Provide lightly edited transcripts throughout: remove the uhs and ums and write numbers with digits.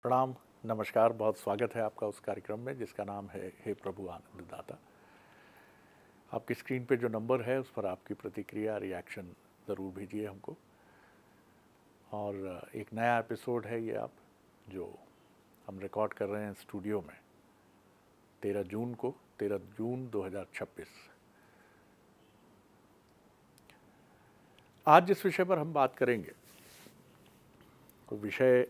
प्रणाम, नमस्कार, बहुत स्वागत है आपका उस कार्यक्रम में जिसका नाम है हे प्रभु आनंददाता। आपकी स्क्रीन पे जो नंबर है उस पर आपकी प्रतिक्रिया, रिएक्शन ज़रूर भेजिए हमको। और एक नया एपिसोड है ये आप जो हम रिकॉर्ड कर रहे हैं स्टूडियो में 13 जून 2026। आज जिस विषय पर हम बात करेंगे वो विषय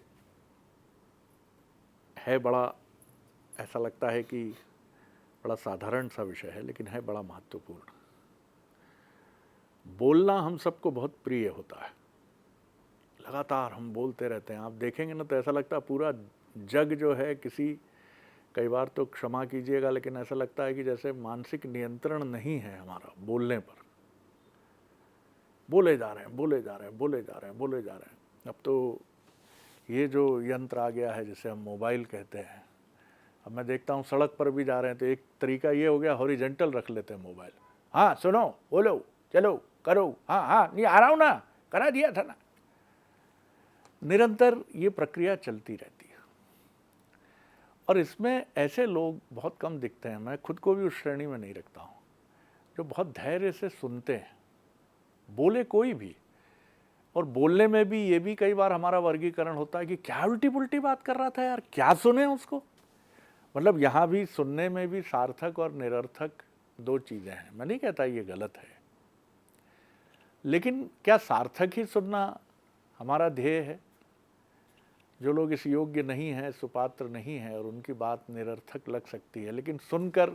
है बड़ा, ऐसा लगता है कि बड़ा साधारण सा विषय है, लेकिन है बड़ा महत्वपूर्ण। बोलना हम सबको बहुत प्रिय होता है, लगातार हम बोलते रहते हैं। आप देखेंगे ना तो ऐसा लगता है पूरा जग जो है किसी, कई बार तो क्षमा कीजिएगा लेकिन ऐसा लगता है कि जैसे मानसिक नियंत्रण नहीं है हमारा बोलने पर। बोले जा रहे हैं, बोले जा रहे हैं, बोले जा रहे हैं, बोले जा रहे हैं। अब तो ये जो यंत्र आ गया है जिसे हम मोबाइल कहते हैं, अब मैं देखता हूँ सड़क पर भी जा रहे हैं तो एक तरीका ये हो गया, हॉरिजेंटल रख लेते हैं मोबाइल। हाँ सुनो, बोलो, चलो, करो, हाँ हाँ नहीं आ रहा हूँ ना, करा दिया था ना। निरंतर ये प्रक्रिया चलती रहती है और इसमें ऐसे लोग बहुत कम दिखते हैं। मैं खुद को भी उस श्रेणी में नहीं रखता हूँ जो बहुत धैर्य से सुनते हैं, बोले कोई भी। और बोलने में भी ये भी कई बार हमारा वर्गीकरण होता है कि क्या उल्टी पुल्टी बात कर रहा था यार, क्या सुने उसको। मतलब यहाँ भी सुनने में भी सार्थक और निरर्थक दो चीज़ें हैं। मैं नहीं कहता ये गलत है, लेकिन क्या सार्थक ही सुनना हमारा ध्येय है? जो लोग इस योग्य नहीं हैं, सुपात्र नहीं हैं और उनकी बात निरर्थक लग सकती है, लेकिन सुनकर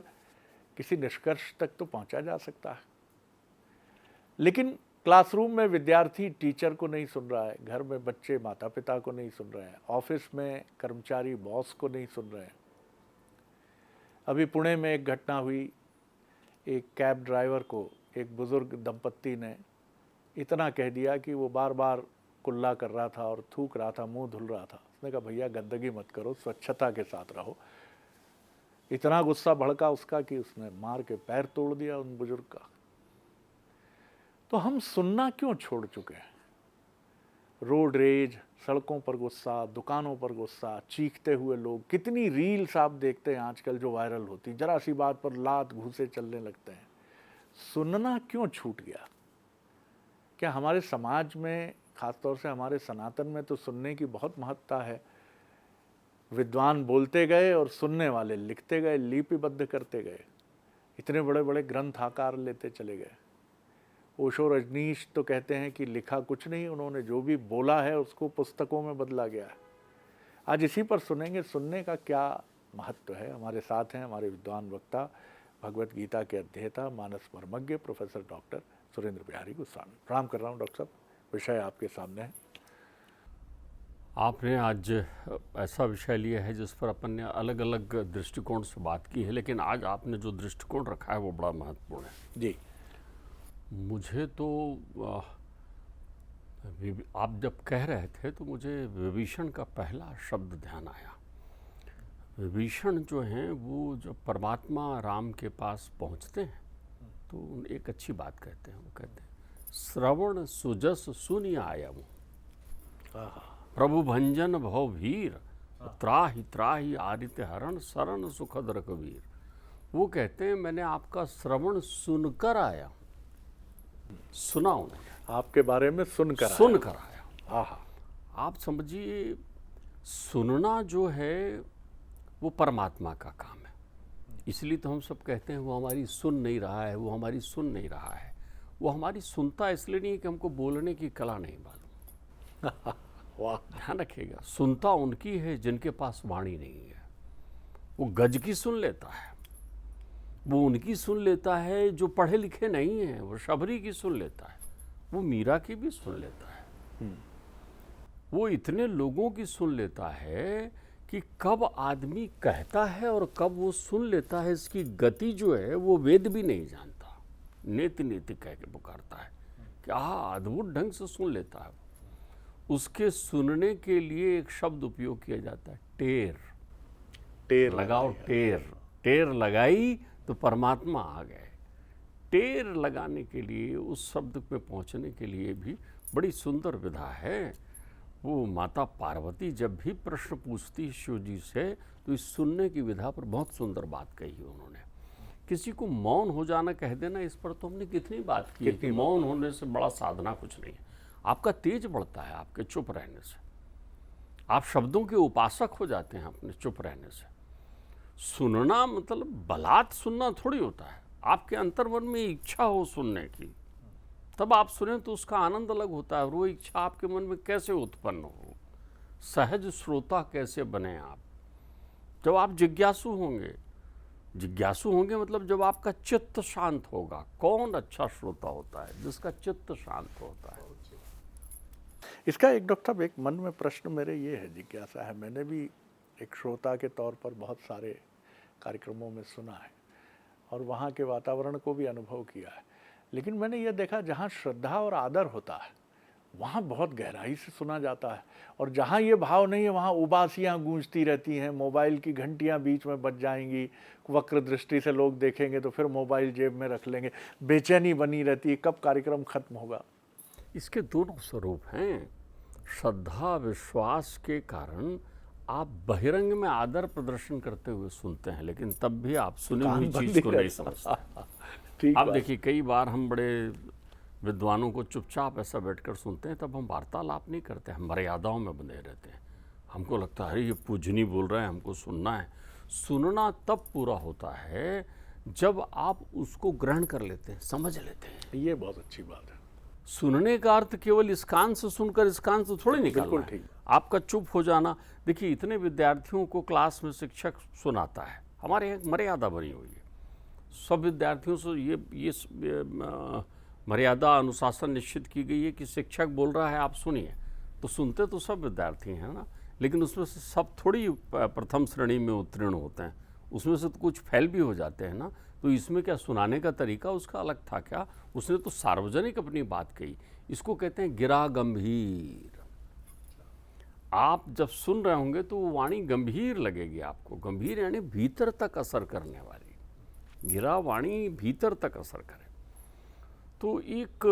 किसी निष्कर्ष तक तो पहुँचा जा सकता है। लेकिन क्लासरूम में विद्यार्थी टीचर को नहीं सुन रहा है, घर में बच्चे माता पिता को नहीं सुन रहे हैं, ऑफिस में कर्मचारी बॉस को नहीं सुन रहे हैं। अभी पुणे में एक घटना हुई, एक कैब ड्राइवर को एक बुज़ुर्ग दंपत्ति ने इतना कह दिया कि वो बार बार कुल्ला कर रहा था और थूक रहा था, मुंह धुल रहा था। उसने कहा भैया गंदगी मत करो, स्वच्छता के साथ रहो। इतना गुस्सा भड़का उसका कि उसने मार के पैर तोड़ दिया उन बुजुर्ग का। तो हम सुनना क्यों छोड़ चुके हैं? रोड रेज, सड़कों पर गुस्सा, दुकानों पर गुस्सा, चीखते हुए लोग। कितनी रील्स आप देखते हैं आजकल जो वायरल होती, जरा सी बात पर लात घूंसे चलने लगते हैं। सुनना क्यों छूट गया? क्या हमारे समाज में, खासतौर से हमारे सनातन में तो सुनने की बहुत महत्ता है। विद्वान बोलते गए और सुनने वाले लिखते गए, लिपिबद्ध करते गए, इतने बड़े बड़े ग्रंथ आकार लेते चले गए। ओशो रजनीश तो कहते हैं कि लिखा कुछ नहीं, उन्होंने जो भी बोला है उसको पुस्तकों में बदला गया है। आज इसी पर सुनेंगे, सुनने का क्या महत्व है। हमारे साथ हैं हमारे विद्वान वक्ता, भगवत गीता के अध्येता, मानस मर्मज्ञ प्रोफेसर डॉक्टर सुरेंद्र बिहारी गोस्वामी। प्रणाम कर रहा हूँ डॉक्टर साहब, विषय आपके सामने है। आपने आज ऐसा विषय लिया है जिस पर अपन ने अलग अलग दृष्टिकोण से बात की है, लेकिन आज आपने जो दृष्टिकोण रखा है वो बड़ा महत्वपूर्ण है जी। मुझे तो आप जब कह रहे थे तो मुझे विभीषण का पहला शब्द ध्यान आया। विभीषण जो हैं वो जब परमात्मा राम के पास पहुंचते हैं तो एक अच्छी बात कहते हैं। वो कहते हैं श्रवण सुजस सुनि आयम, प्रभु भंजन भव वीर, त्राहि त्राहि आदित्य हरण, शरण सुखद रघुवीर। वो कहते हैं मैंने आपका श्रवण सुनकर आया, सुना उन्होंने, आपके बारे में सुनकर आया। आहा। आप समझिए, सुनना जो है वो परमात्मा का काम है। इसलिए तो हम सब कहते हैं वो हमारी सुन नहीं रहा है, वो हमारी सुन नहीं रहा है। वो हमारी सुनता इसलिए नहीं कि हमको बोलने की कला नहीं मालूम। वाह, ध्यान रखिएगा, सुनता उनकी है जिनके पास वाणी नहीं है। वो गज की सुन लेता है, वो उनकी सुन लेता है जो पढ़े लिखे नहीं है। वो शबरी की सुन लेता है, वो मीरा की भी सुन लेता है। वो इतने लोगों की सुन लेता है कि कब आदमी कहता है और कब वो सुन लेता है, इसकी गति जो है वो वेद भी नहीं जानता। नेति नेति कह के पुकारता है, क्या अद्भुत ढंग से सुन लेता है। उसके सुनने के लिए एक शब्द उपयोग किया जाता है, टेर। टेर लगाओ, टेर। टेर लगाई तो परमात्मा आ गए। टेर लगाने के लिए, उस शब्द पे पहुंचने के लिए भी बड़ी सुंदर विधा है। वो माता पार्वती जब भी प्रश्न पूछती है शिव जी से, तो इस सुनने की विधा पर बहुत सुंदर बात कही है उन्होंने। किसी को मौन हो जाना कह देना, इस पर तो हमने कितनी बात की है कि मौन होने से बड़ा साधना कुछ नहीं है। आपका तेज बढ़ता है आपके चुप रहने से, आप शब्दों के उपासक हो जाते हैं अपने चुप रहने से। सुनना मतलब बलात् सुनना थोड़ी होता है, आपके अंतर्मन में इच्छा हो सुनने की, तब आप सुने तो उसका आनंद अलग होता है। और वो इच्छा आपके मन में कैसे उत्पन्न हो, सहज श्रोता कैसे बने आप, जब आप जिज्ञासु होंगे। जिज्ञासु होंगे मतलब जब आपका चित्त शांत होगा। कौन अच्छा श्रोता होता है? जिसका चित्त शांत होता है। इसका एक डॉक्टर साहब एक मन में प्रश्न मेरे ये है, जिज्ञासा है, मैंने भी एक श्रोता के तौर पर बहुत सारे कार्यक्रमों में सुना है और वहाँ के वातावरण को भी अनुभव किया है, लेकिन मैंने ये देखा जहाँ श्रद्धा और आदर होता है वहाँ बहुत गहराई से सुना जाता है, और जहाँ ये भाव नहीं है वहाँ उबासियाँ गूंजती रहती हैं, मोबाइल की घंटियाँ बीच में बज जाएंगी, वक्र दृष्टि से लोग देखेंगे तो फिर मोबाइल जेब में रख लेंगे, बेचैनी बनी रहती है कब कार्यक्रम खत्म होगा। इसके दोनों स्वरूप हैं। श्रद्धा विश्वास के कारण आप बहिरंग में आदर प्रदर्शन करते हुए सुनते हैं, लेकिन तब भी आप सुनी हुई चीज को नहीं समझते। आप देखिए कई बार हम बड़े विद्वानों को चुपचाप ऐसा बैठकर सुनते हैं, तब हम वार्तालाप नहीं करते, हम मर्यादाओं में बंधे रहते हैं। हमको लगता है अरे ये पूजनी बोल रहे हैं, हमको सुनना है। सुनना तब पूरा होता है जब आप उसको ग्रहण कर लेते हैं, समझ लेते हैं। ये बहुत अच्छी बात है। सुनने का अर्थ केवल इस कान से सुनकर इस कान से थोड़ी निकलना है। आपका चुप हो जाना, देखिए इतने विद्यार्थियों को क्लास में शिक्षक सुनाता है, हमारे यहाँ मर्यादा बनी हुई है। सब विद्यार्थियों से ये मर्यादा अनुशासन निश्चित की गई है कि शिक्षक बोल रहा है आप सुनिए, तो सुनते तो सब विद्यार्थी हैं ना, लेकिन उसमें से सब थोड़ी प्रथम श्रेणी में उत्तीर्ण होते हैं, उसमें से तो कुछ फेल भी हो जाते हैं ना। तो इसमें क्या सुनाने का तरीका उसका अलग था क्या? उसने तो सार्वजनिक अपनी बात कही। इसको कहते हैं गिरा गंभीर। आप जब सुन रहे होंगे तो वो वाणी गंभीर लगेगी आपको। गंभीर यानी भीतर तक असर करने वाली। गिरा वाणी भीतर तक असर करे। तो एक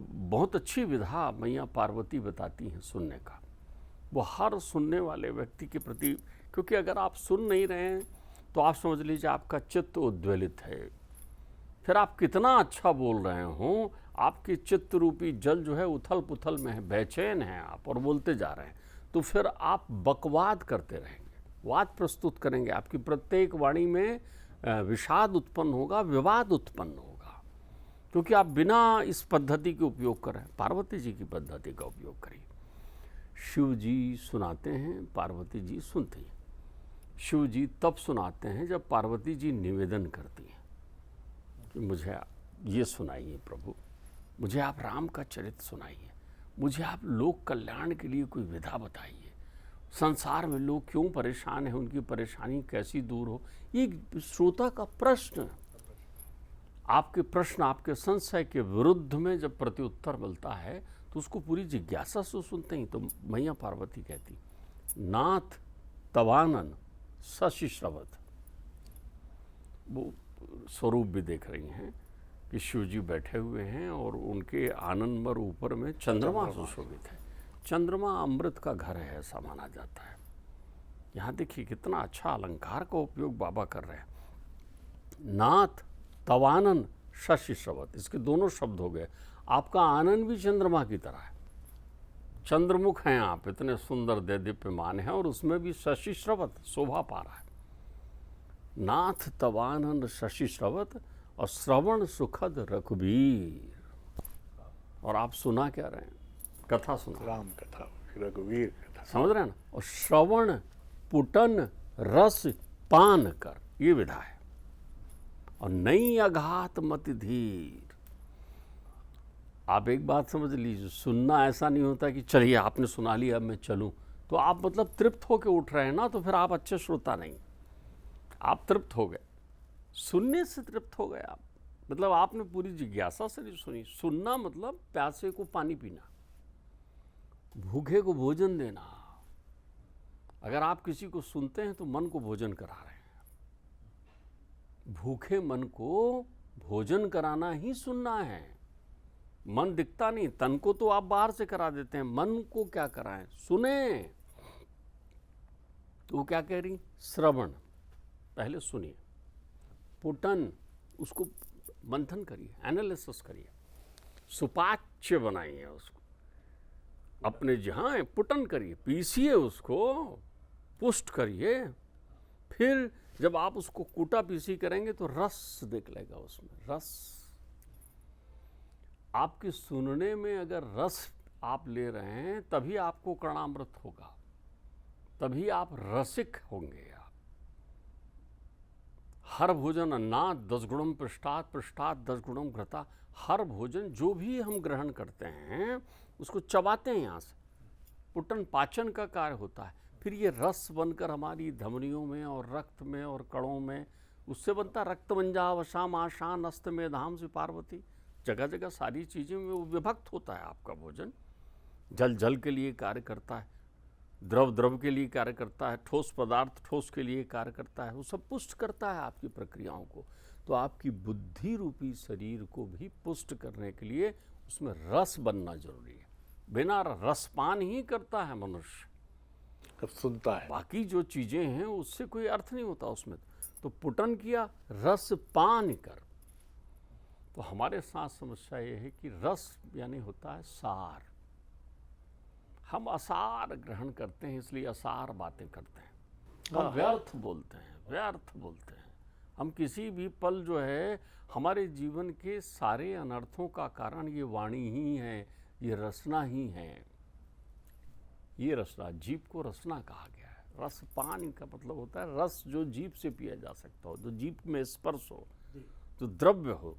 बहुत अच्छी विधा मैया पार्वती बताती हैं सुनने का। वो हर सुनने वाले व्यक्ति के प्रति, क्योंकि अगर आप सुन नहीं रहे हैं तो आप समझ लीजिए आपका चित्त उद्वेलित है। फिर आप कितना अच्छा बोल रहे हों, आपके चित्त रूपी जल जो है उथल पुथल में है, बेचैन हैं आप और बोलते जा रहे हैं, तो फिर आप बकवाद करते रहेंगे, वाद प्रस्तुत करेंगे। आपकी प्रत्येक वाणी में विषाद उत्पन्न होगा, विवाद उत्पन्न होगा, क्योंकि आप बिना इस पद्धति के उपयोग कर रहे हैं। पार्वती जी की पद्धति का उपयोग करिए। शिव जी सुनाते हैं, पार्वती जी सुनती हैं। शिव जी तब सुनाते हैं जब पार्वती जी निवेदन करती हैं कि मुझे ये सुनाइए प्रभु, मुझे आप राम का चरित्र सुनाइए, मुझे आप लोक कल्याण के लिए कोई विधा बताइए, संसार में लोग क्यों परेशान हैं, उनकी परेशानी कैसी दूर हो। ये श्रोता का प्रश्न, आपके प्रश्न, आपके संशय के विरुद्ध में जब प्रत्युत्तर मिलता है तो उसको पूरी जिज्ञासा से सुनते हैं। तो मैया पार्वती कहती नाथ तवानन शशि श्रवत। वो स्वरूप भी देख रही हैं कि शिव जी बैठे हुए हैं और उनके आनंदमर ऊपर में चंद्रमा सुशोभित है। चंद्रमा अमृत का घर है ऐसा माना जाता है। यहाँ देखिए कितना अच्छा अलंकार का उपयोग बाबा कर रहे हैं। नाथ तवानन शशि श्रवत, इसके दोनों शब्द हो गए। आपका आनंद भी चंद्रमा की तरह है, चंद्रमुख हैं आप, इतने सुंदर देदीप्यमान हैं, और उसमें भी शशि श्रवत शोभा पा रहा है। नाथ तवानन शशि श्रवत और श्रवण सुखद रघुवीर। और आप सुना क्या रहे हैं? कथा सुना, राम कथा, रघुवीर कथा, समझ रहे हैं ना। और श्रवण पुटन रस पान कर, ये विधा है। और नई अघात मति धीर। आप एक बात समझ लीजिए, सुनना ऐसा नहीं होता कि चलिए आपने सुना लिया अब मैं चलूं, तो आप मतलब तृप्त होकर उठ रहे हैं ना, तो फिर आप अच्छे श्रोता नहीं। आप तृप्त हो गए, सुनने से तृप्त हो गए आप, मतलब आपने पूरी जिज्ञासा से नहीं सुनी। सुनना मतलब प्यासे को पानी पीना, भूखे को भोजन देना। अगर आप किसी को सुनते हैं तो मन को भोजन करा रहे हैं। भूखे मन को भोजन कराना ही सुनना है। मन दिखता नहीं, तन को तो आप बाहर से करा देते हैं, मन को क्या कराएं? सुने। तो वो क्या कह रही? श्रवण, पहले सुनिए, पुटन, उसको मंथन करिए, एनालिसिस करिए, सुपाच्य बनाइए उसको, अपने जहाँ पुटन करिए, पीसिए उसको, पुष्ट करिए। फिर जब आप उसको कूटा पीसी करेंगे तो रस निकलेगा उसमें, रस। आपके सुनने में अगर रस आप ले रहे हैं तभी आपको कर्णामृत होगा, तभी आप रसिक होंगे। आप हर भोजन अन्नात् 10 गुणम पृष्ठात्, पृष्ठात् 10 गुणम घृता। हर भोजन जो भी हम ग्रहण करते हैं उसको चबाते हैं यहाँ से, पुटन पाचन का कार्य होता है। फिर ये रस बनकर हमारी धमनियों में और रक्त में और कणों में, उससे बनता रक्त मंजा वशाम आशान अस्त में धाम से पार्वती। जगह जगह सारी चीज़ें में वो विभक्त होता है आपका भोजन। जल जल के लिए कार्य करता है, द्रव द्रव के लिए कार्य करता है, ठोस पदार्थ ठोस के लिए कार्य करता है। वो सब पुष्ट करता है आपकी प्रक्रियाओं को। तो आपकी बुद्धि रूपी शरीर को भी पुष्ट करने के लिए उसमें रस बनना जरूरी है। बिना रसपान ही करता है मनुष्य, तब सुनता है। बाकी जो चीज़ें हैं उससे कोई अर्थ नहीं होता उसमें। तो पुटन किया, रस पान कर। तो हमारे साथ समस्या ये है कि रस यानी होता है सार। हम असार ग्रहण करते हैं, इसलिए असार बातें करते हैं, हम व्यर्थ बोलते हैं, व्यर्थ बोलते हैं। हम किसी भी पल जो है, हमारे जीवन के सारे अनर्थों का कारण ये वाणी ही है, ये रसना ही है। ये रसना, जीभ को रसना कहा गया है। रस पान का मतलब होता है रस जो जीभ से पिया जा सकता हो, जो जीभ में स्पर्श हो, जो द्रव्य हो,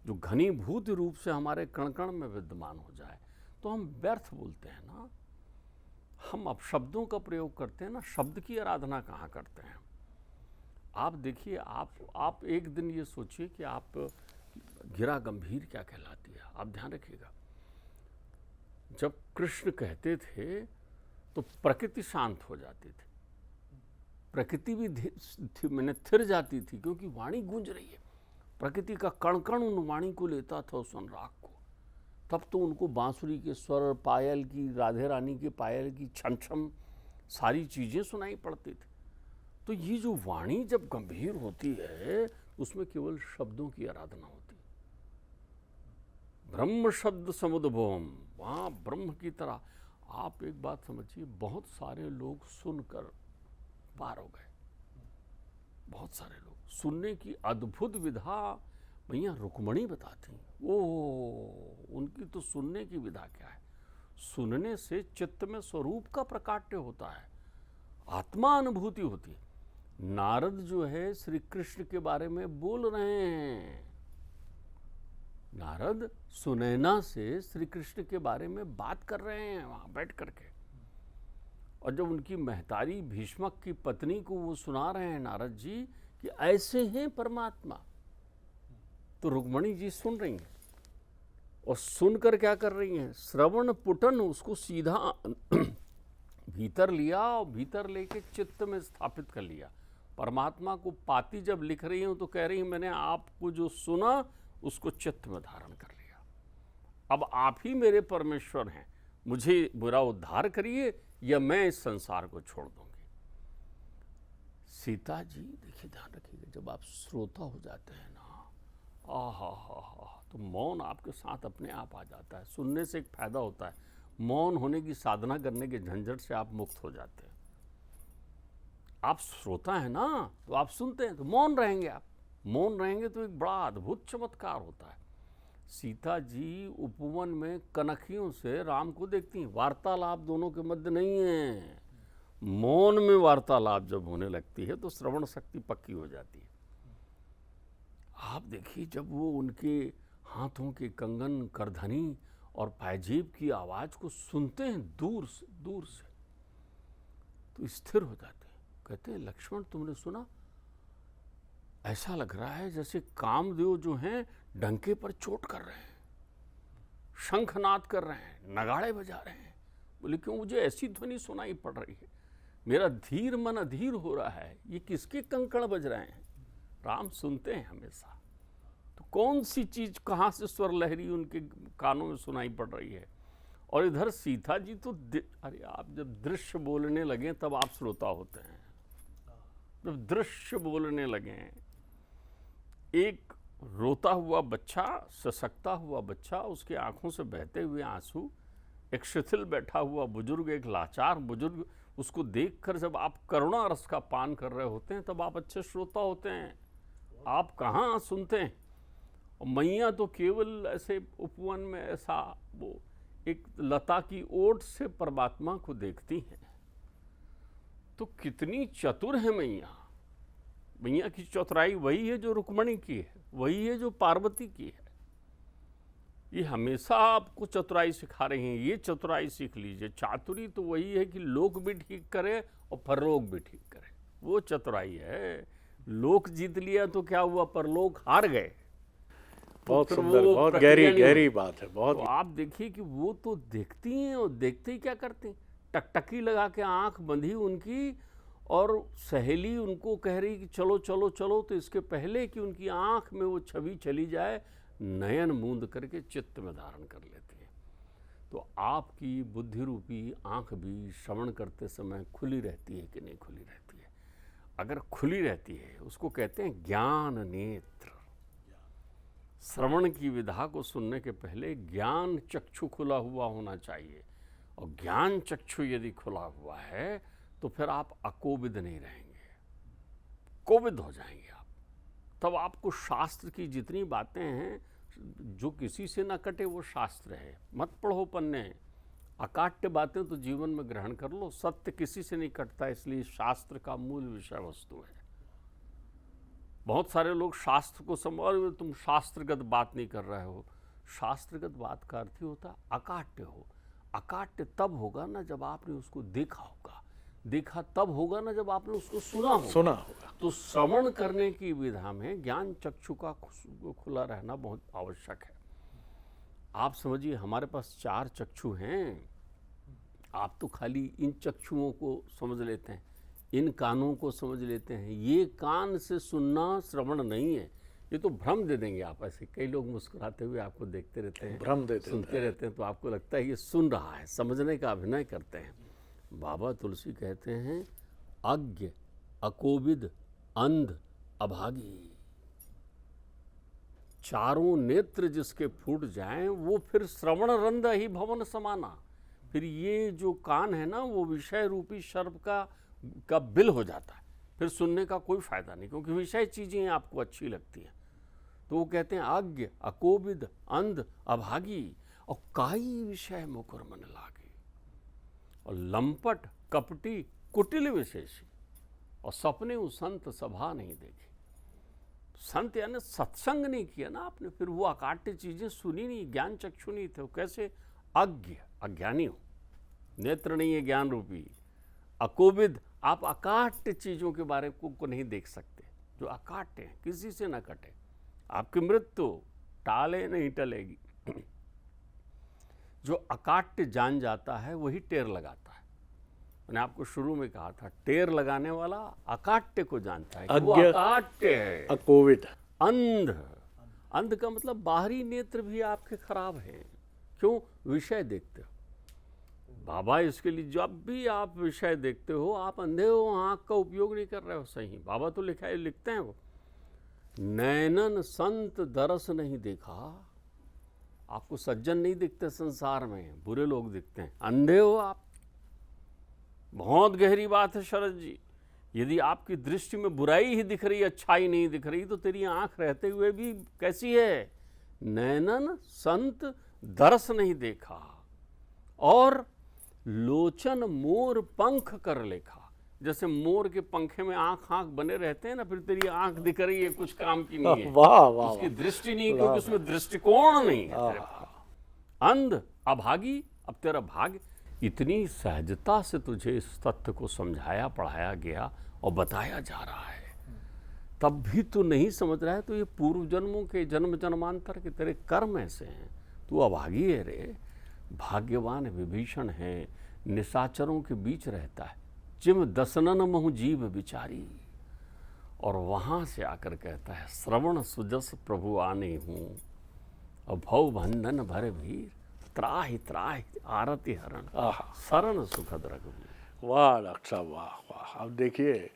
जो घनीभूत रूप से हमारे कण कण में विद्यमान हो जाए। तो हम व्यर्थ बोलते हैं ना। हम अब शब्दों का प्रयोग करते हैं ना, शब्द की आराधना कहाँ करते हैं। आप देखिए, आप एक दिन ये सोचिए कि आप गिरा गंभीर क्या कहलाती है। आप ध्यान रखिएगा, जब कृष्ण कहते थे तो प्रकृति शांत हो जाती थी, प्रकृति भी मैंने थिर जाती थी, क्योंकि वाणी गूंज रही है। प्रकृति का कण कण उन वाणी को लेता था, उस अनुराग को। तब तो उनको बांसुरी के स्वर, पायल की, राधे रानी के पायल की छम छम सारी चीज़ें सुनाई पड़ती थी। तो ये जो वाणी जब गंभीर होती है, उसमें केवल शब्दों की आराधना होती है। ब्रह्म शब्द समुद्भवम, वहाँ ब्रह्म की तरह। आप एक बात समझिए, बहुत सारे लोग सुनकर पार हो गए। बहुत सारे लोग सुनने की अद्भुत विधा भैया रुक्मणी बताती। ओह, उनकी तो सुनने की विधा क्या है। सुनने से चित्त में स्वरूप का प्रकाट्य होता है, आत्मा अनुभूति होती है। नारद जो है श्री कृष्ण के बारे में बोल रहे हैं। नारद सुनैना से श्री कृष्ण के बारे में बात कर रहे हैं वहां बैठ करके। और जब उनकी महतारी भीष्मक की पत्नी को वो सुना रहे हैं नारद जी कि ऐसे हैं परमात्मा, तो रुक्मणी जी सुन रही हैं। और सुनकर क्या कर रही हैं? श्रवण पुटन, उसको सीधा भीतर लिया और भीतर लेके चित्त में स्थापित कर लिया। परमात्मा को पाती जब लिख रही हूं तो कह रही हैं मैंने आपको जो सुना उसको चित्त में धारण कर लिया। अब आप ही मेरे परमेश्वर हैं, मुझे मेरा उद्धार करिए या मैं इस संसार को छोड़ दूंगी। सीता जी देखिए, ध्यान रखिएगा, जब आप श्रोता हो जाते हैं ना, तो मौन आपके साथ अपने आप आ जाता है। सुनने से एक फायदा होता है, मौन होने की साधना करने के झंझट से आप मुक्त हो जाते हैं। आप श्रोता है ना, तो आप सुनते हैं तो मौन रहेंगे। आप मौन रहेंगे तो एक बड़ा अद्भुत चमत्कार होता है। सीता जी उपवन में कनखियों से राम को देखती हैं। वार्तालाप दोनों के मध्य नहीं है, मौन में वार्तालाप जब होने लगती है तो श्रवण शक्ति पक्की हो जाती है। आप देखिए, जब वो उनके हाथों के कंगन, करधनी और पायजेब की आवाज़ को सुनते हैं दूर से तो स्थिर हो जाते हैं। कहते हैं लक्ष्मण, तुमने सुना? ऐसा लग रहा है जैसे कामदेव जो हैं डंके पर चोट कर रहे हैं, शंखनाद कर रहे हैं, नगाड़े बजा रहे हैं। बोले क्यों? मुझे ऐसी ध्वनि सुनाई पड़ रही है, मेरा धीर मन अधीर हो रहा है। ये किसके कंकण बज रहे हैं? राम सुनते हैं हमेशा। तो कौन सी चीज कहाँ से स्वर लहरी उनके कानों में सुनाई पड़ रही है। और इधर सीता जी तो अरे आप जब दृश्य बोलने लगे तब आप श्रोता होते हैं। जब दृश्य बोलने लगे, एक रोता हुआ बच्चा, सशक्ता हुआ बच्चा, उसके आंखों से बहते हुए आंसू, एक शिथिल बैठा हुआ बुजुर्ग, एक लाचार बुजुर्ग, उसको देखकर जब आप करुणा रस का पान कर रहे होते हैं तब आप अच्छे श्रोता होते हैं। आप कहाँ सुनते हैं। और मैया तो केवल ऐसे उपवन में ऐसा वो एक लता की ओट से परमात्मा को देखती हैं। तो कितनी चतुर है मैया। मैया की चतुराई वही है जो रुक्मणी की है, वही है जो पार्वती की है। ये हमेशा आपको चतुराई सिखा रही हैं। ये चतुराई सीख लीजिए। चातुरी तो वही है कि लोक भी ठीक करे और परलोक भी ठीक करे, वो चतुराई है। लोक जीत लिया तो क्या हुआ, परलोक हार गए। बहुत तो सुंदर, वो बहुत प्रक्रिया नहीं गहरी बात है, बहुत। तो आप देखिए कि वो तो देखती हैं और देखते ही क्या करती हैं, टकटकी लगा के आंख बंधी उनकी, और सहेली उनको कह रही कि चलो चलो चलो, तो इसके पहले कि उनकी आंख में वो छवि चली जाए, नयन मूंद करके चित्त में धारण कर लेती है। तो आपकी बुद्धि रूपी आंख भी श्रवण करते समय खुली रहती है कि नहीं खुली रहती है। अगर खुली रहती है, उसको कहते हैं ज्ञान नेत्र। श्रवण की विधा को सुनने के पहले ज्ञान चक्षु खुला हुआ होना चाहिए, और ज्ञान चक्षु यदि खुला हुआ है तो फिर आप अकोविद नहीं रहेंगे, कोविद हो जाएंगे आप। तब आपको शास्त्र की जितनी बातें हैं, जो किसी से ना कटे वो शास्त्र है। मत पढ़ो पन्ने, अकाट्य बातें तो जीवन में ग्रहण कर लो। सत्य किसी से नहीं कटता, इसलिए शास्त्र का मूल विषय वस्तु है। बहुत सारे लोग शास्त्र को समझ, तुम शास्त्रगत बात नहीं कर रहे हो। शास्त्रगत बात का अर्थ ही होता अकाट्य हो। अकाट्य तब होगा ना जब आपने उसको देखा होगा, देखा तब होगा ना जब आपने उसको सुना होगा। तो श्रवण करने की विधा में ज्ञान चक्षु का खुला रहना बहुत आवश्यक है। आप समझिए, हमारे पास 4 चक्षु हैं। आप तो खाली इन चक्षुओं को समझ लेते हैं, इन कानों को समझ लेते हैं। ये कान से सुनना श्रवण नहीं है, ये तो भ्रम दे देंगे आप। ऐसे कई लोग मुस्कुराते हुए आपको देखते रहते हैं, भ्रम देते सुनते रहते हैं, तो आपको लगता है ये सुन रहा है, समझने का अभिनय करते हैं। बाबा तुलसी कहते हैं अज्ञ, अकोविद, अंध, अभागी। चारों नेत्र जिसके फूट जाएं वो फिर श्रवण रंध ही भवन समाना। फिर ये जो कान है ना, वो विषय रूपी सर्प का बिल हो जाता है। फिर सुनने का कोई फायदा नहीं, क्योंकि विषय चीजें आपको अच्छी लगती हैं। तो वो कहते हैं अज्ञ, अकोविद, अंध, अभागी, और काई विषय मुकुर मन लागे। और लंपट, कपटी, कुटिल विशेषी, और सपने उस संत सभा नहीं देखी। संत यानी सत्संग नहीं किया ना आपने, फिर वो अकाट्य चीजें सुनी नहीं, ज्ञान चक्षु नहीं थे। कैसे अज्ञ, अज्ञानी हो, नेत्र नहीं है ज्ञान रूपी। अकोविद, आप अकाट्य चीजों के बारे को नहीं देख सकते, जो अकाट्य है, किसी से ना कटे। आपकी मृत्यु टाले नहीं टलेगी। जो अकाट्य जान जाता है वही टेर लगाता है। मैंने आपको शुरू में कहा था, टेर लगाने वाला अकाट्य को जानता है कि वो अकाट्य है। अकोविद, अंध, अंध का मतलब बाहरी नेत्र भी आपके खराब हैं। क्यों? विषय देखते हो। बाबा इसके लिए जब भी आप विषय देखते हो आप अंधे हो, आंख का उपयोग नहीं कर रहे हो सही। बाबा तो लिखते हैं वो, नैनन संत दरस नहीं देखा। आपको सज्जन नहीं दिखते संसार में, बुरे लोग दिखते हैं, अंधे हो आप। बहुत गहरी बात है शरद जी। यदि आपकी दृष्टि में बुराई ही दिख रही, अच्छाई नहीं दिख रही, तो तेरी आंख रहते हुए भी कैसी है? नैनन संत दरस नहीं देखा, और लोचन मोर पंख कर लेखा। जैसे मोर के पंखे में आंख बने रहते हैं ना, फिर तेरी आंख दिख रही है, कुछ काम की नहीं है। वाह वाह, उसकी दृष्टि नहीं, क्योंकि उसमें दृष्टिकोण नहीं है तेरे पास। अंध, अभागी, अब तेरा भाग्य। इतनी सहजता से तुझे इस तथ्य को समझाया, पढ़ाया गया और बताया जा रहा है, तब भी तू नहीं समझ रहा है। तो ये पूर्व जन्मों के जन्म जन्मांतर के तेरे कर्म ऐसे हैं, तू अभागी है रे। भाग्यवान विभीषण है, निशाचरों के बीच रहता है। जिम दसनन महु जीव बिचारी, और वहाँ से आकर कहता है, श्रवण सुजस प्रभु आने हूँ, अब भव बंधन भर भीर, त्राहि त्राहि आरति हरण, आहा, शरण सुखद रघुवीर। वाह डॉक्टर साहब, वाह वाह। अब देखिए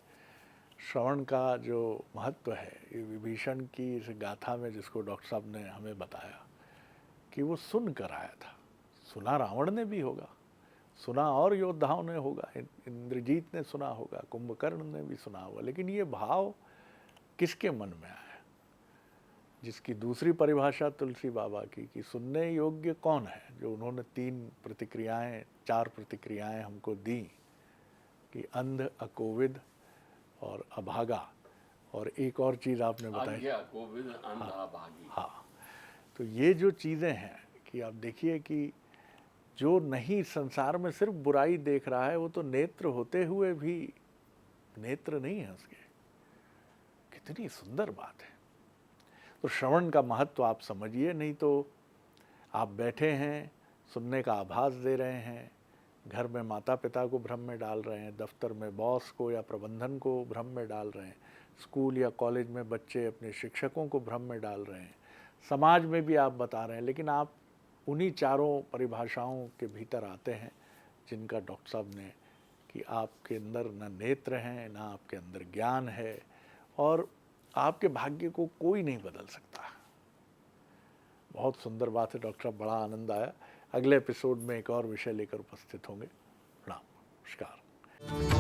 श्रवण का जो महत्व है, ये विभीषण की इस गाथा में जिसको डॉक्टर साहब ने हमें बताया कि वो सुन कर आया था। सुना रावण ने भी होगा, सुना और योद्धाओं ने होगा, इंद्रजीत ने सुना होगा, कुंभकर्ण ने भी सुना होगा, लेकिन ये भाव किसके मन में आया? जिसकी दूसरी परिभाषा तुलसी बाबा की कि सुनने योग्य कौन है, जो उन्होंने 4 प्रतिक्रियाएं हमको दी कि अंध, अकोविद और अभागा, और एक और चीज़ आपने बताई, कोविद, अंध, अभागी। हाँ, तो ये जो चीज़ें हैं कि आप देखिए कि जो नहीं संसार में सिर्फ बुराई देख रहा है, वो तो नेत्र होते हुए भी नेत्र नहीं है उसके। कितनी सुंदर बात है। तो श्रवण का महत्व आप समझिए, नहीं तो आप बैठे हैं, सुनने का आभास दे रहे हैं, घर में माता पिता को भ्रम में डाल रहे हैं, दफ्तर में बॉस को या प्रबंधन को भ्रम में डाल रहे हैं, स्कूल या कॉलेज में बच्चे अपने शिक्षकों को भ्रम में डाल रहे हैं, समाज में भी आप बता रहे हैं, लेकिन आप उन्हीं 4 परिभाषाओं के भीतर आते हैं जिनका डॉक्टर साहब ने कि आपके अंदर न नेत्र हैं, ना आपके अंदर ज्ञान है, और आपके भाग्य को कोई नहीं बदल सकता। बहुत सुंदर बात है डॉक्टर साहब, बड़ा आनंद आया। अगले एपिसोड में एक और विषय लेकर उपस्थित होंगे। प्रणाम, नमस्कार।